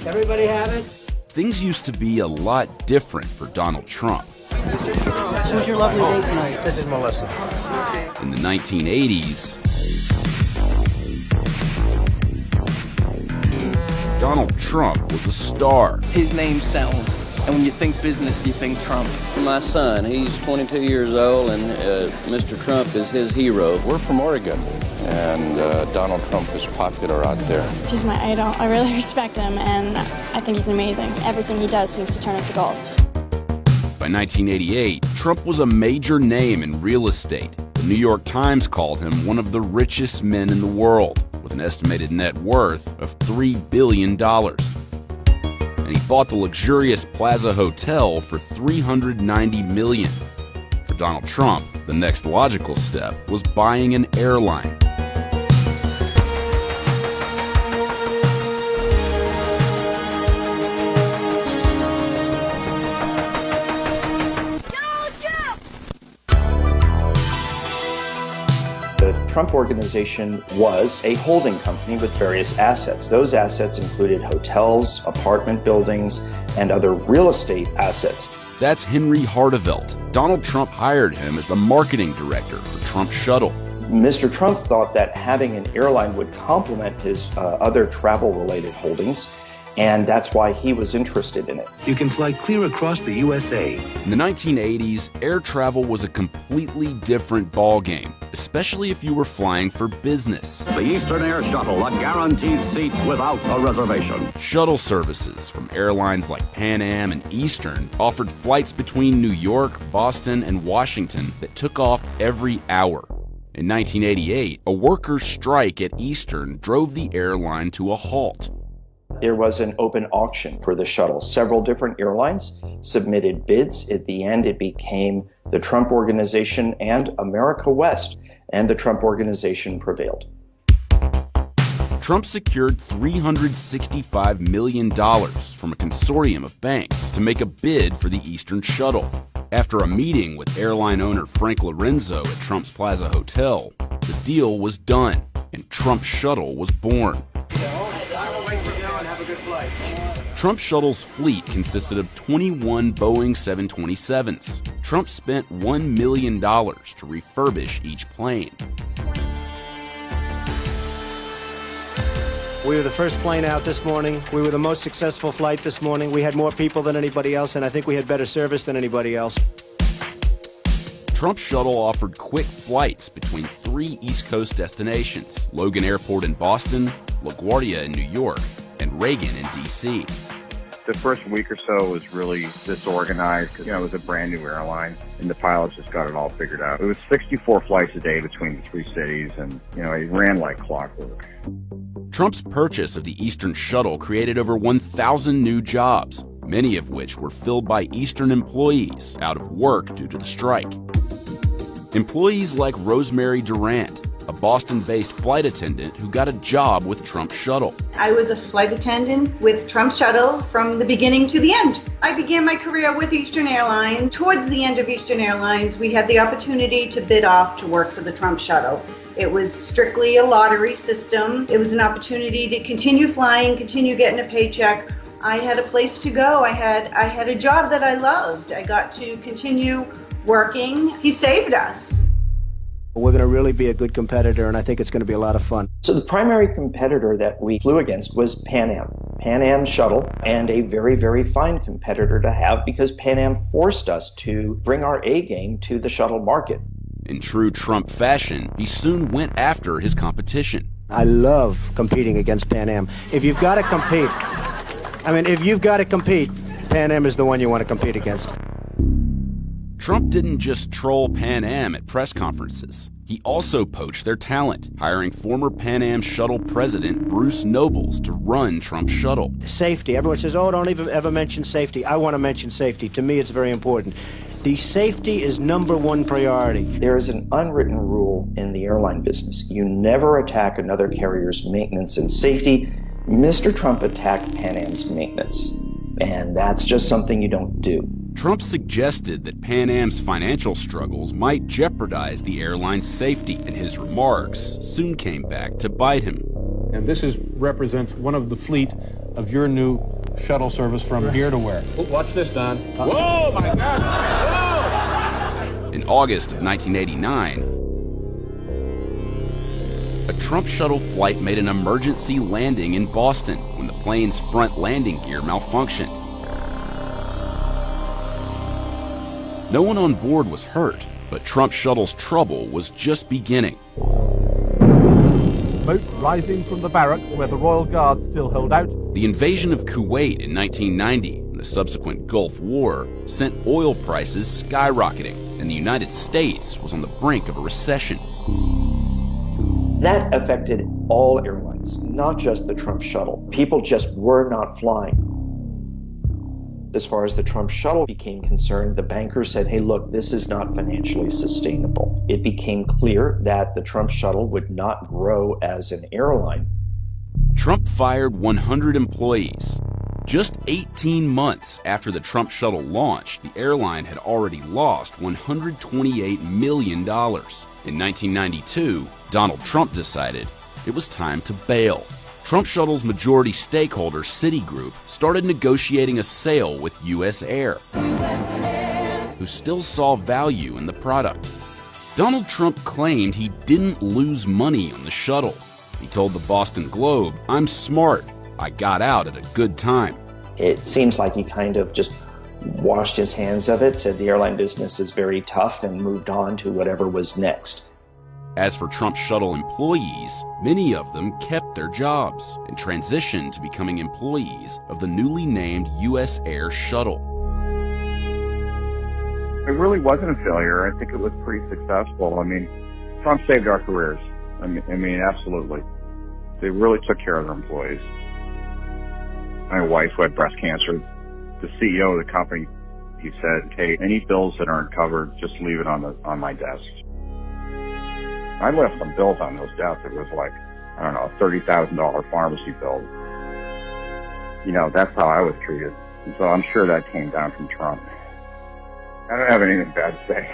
Everybody have it? Things used to be a lot different for Donald Trump. Who's your lovely date tonight? This is Melissa. In the 1980s, Donald Trump was a star. His name sells, and when you think business, you think Trump. My son, he's 22 years old, and Mr. Trump is his hero. We're from Oregon, and Donald Trump is popular out there. He's my idol. I really respect him, and I think he's amazing. Everything he does seems to turn into gold. By 1988, Trump was a major name in real estate. The New York Times called him one of the richest men in the world, with an estimated net worth of $3 billion. And he bought the luxurious Plaza Hotel for $390 million. For Donald Trump, the next logical step was buying an airline. The Trump Organization was a holding company with various assets. Those assets included hotels, apartment buildings, and other real estate assets. That's Henry Hardevelt. Donald Trump hired him as the marketing director for Trump Shuttle. Mr. Trump thought that having an airline would complement his other travel-related holdings, and that's why he was interested in it. You can fly clear across the USA. In the 1980s, air travel was a completely different ballgame, especially if you were flying for business. The Eastern Air Shuttle, a guaranteed seat without a reservation. Shuttle services from airlines like Pan Am and Eastern offered flights between New York, Boston, and Washington that took off every hour. In 1988, a workers' strike at Eastern drove the airline to a halt. There was an open auction for the shuttle. Several different airlines submitted bids. At the end, it became the Trump Organization and America West, and the Trump Organization prevailed. Trump secured $365 million from a consortium of banks to make a bid for the Eastern Shuttle. After a meeting with airline owner Frank Lorenzo at Trump's Plaza Hotel, the deal was done, and Trump Shuttle was born. Trump Shuttle's fleet consisted of 21 Boeing 727s. Trump spent $1 million to refurbish each plane. We were the first plane out this morning. We were the most successful flight this morning. We had more people than anybody else, and I think we had better service than anybody else. Trump Shuttle offered quick flights between 3 East Coast destinations: Logan Airport in Boston, LaGuardia in New York, and Reagan in D.C. The first week or so was really disorganized because, it was a brand new airline and the pilots just got it all figured out. It was 64 flights a day between the 3 cities and, it ran like clockwork. Trump's purchase of the Eastern Shuttle created over 1,000 new jobs, many of which were filled by Eastern employees out of work due to the strike. Employees like Rosemary Durant, a Boston-based flight attendant who got a job with Trump Shuttle. I was a flight attendant with Trump Shuttle from the beginning to the end. I began my career with Eastern Airlines. Towards the end of Eastern Airlines, we had the opportunity to bid off to work for the Trump Shuttle. It was strictly a lottery system. It was an opportunity to continue flying, continue getting a paycheck. I had a place to go. I had a job that I loved. I got to continue working. He saved us. We're going to really be a good competitor, and I think it's going to be a lot of fun. So the primary competitor that we flew against was Pan Am. Pan Am Shuttle, and a very, very fine competitor to have because Pan Am forced us to bring our A game to the shuttle market. In true Trump fashion, he soon went after his competition. I love competing against Pan Am. If you've got to compete, Pan Am is the one you want to compete against. Trump didn't just troll Pan Am at press conferences. He also poached their talent, hiring former Pan Am Shuttle president Bruce Nobles to run Trump Shuttle. Safety. Everyone says, don't even ever mention safety. I want to mention safety. To me, it's very important. The safety is #1 priority. There is an unwritten rule in the airline business. You never attack another carrier's maintenance and safety. Mr. Trump attacked Pan Am's maintenance, and that's just something you don't do. Trump suggested that Pan Am's financial struggles might jeopardize the airline's safety, and his remarks soon came back to bite him. And this represents one of the fleet of your new shuttle service from here to where? Watch this, Don. Whoa, my God! Whoa! In August of 1989, a Trump shuttle flight made an emergency landing in Boston when the plane's front landing gear malfunctioned. No one on board was hurt, but Trump shuttle's trouble was just beginning. Smoke rising from the barracks where the Royal Guard still held out. The invasion of Kuwait in 1990 and the subsequent Gulf War sent oil prices skyrocketing, and the United States was on the brink of a recession. That affected all airlines, not just the Trump shuttle. People just were not flying. As far as the Trump shuttle became concerned, the bankers said, hey, look, this is not financially sustainable. It became clear that the Trump shuttle would not grow as an airline. Trump fired 100 employees. Just 18 months after the Trump shuttle launched, the airline had already lost $128 million. In 1992, Donald Trump decided it was time to bail. Trump Shuttle's majority stakeholder, Citigroup, started negotiating a sale with U.S. Air, who still saw value in the product. Donald Trump claimed he didn't lose money on the shuttle. He told the Boston Globe, "I'm smart. I got out at a good time." It seems like he kind of just washed his hands of it, said the airline business is very tough, and moved on to whatever was next. As for Trump shuttle employees, many of them kept their jobs and transitioned to becoming employees of the newly named U.S. Air shuttle. It really wasn't a failure. I think it was pretty successful. I mean, Trump saved our careers. I mean, absolutely. They really took care of their employees. My wife, who had breast cancer, the CEO of the company, he said, "Hey, any bills that aren't covered, just leave it on my desk." I left some bills on those desks. It was like, I don't know, a $30,000 pharmacy bill. You know, that's how I was treated. And so I'm sure that came down from Trump. I don't have anything bad to say.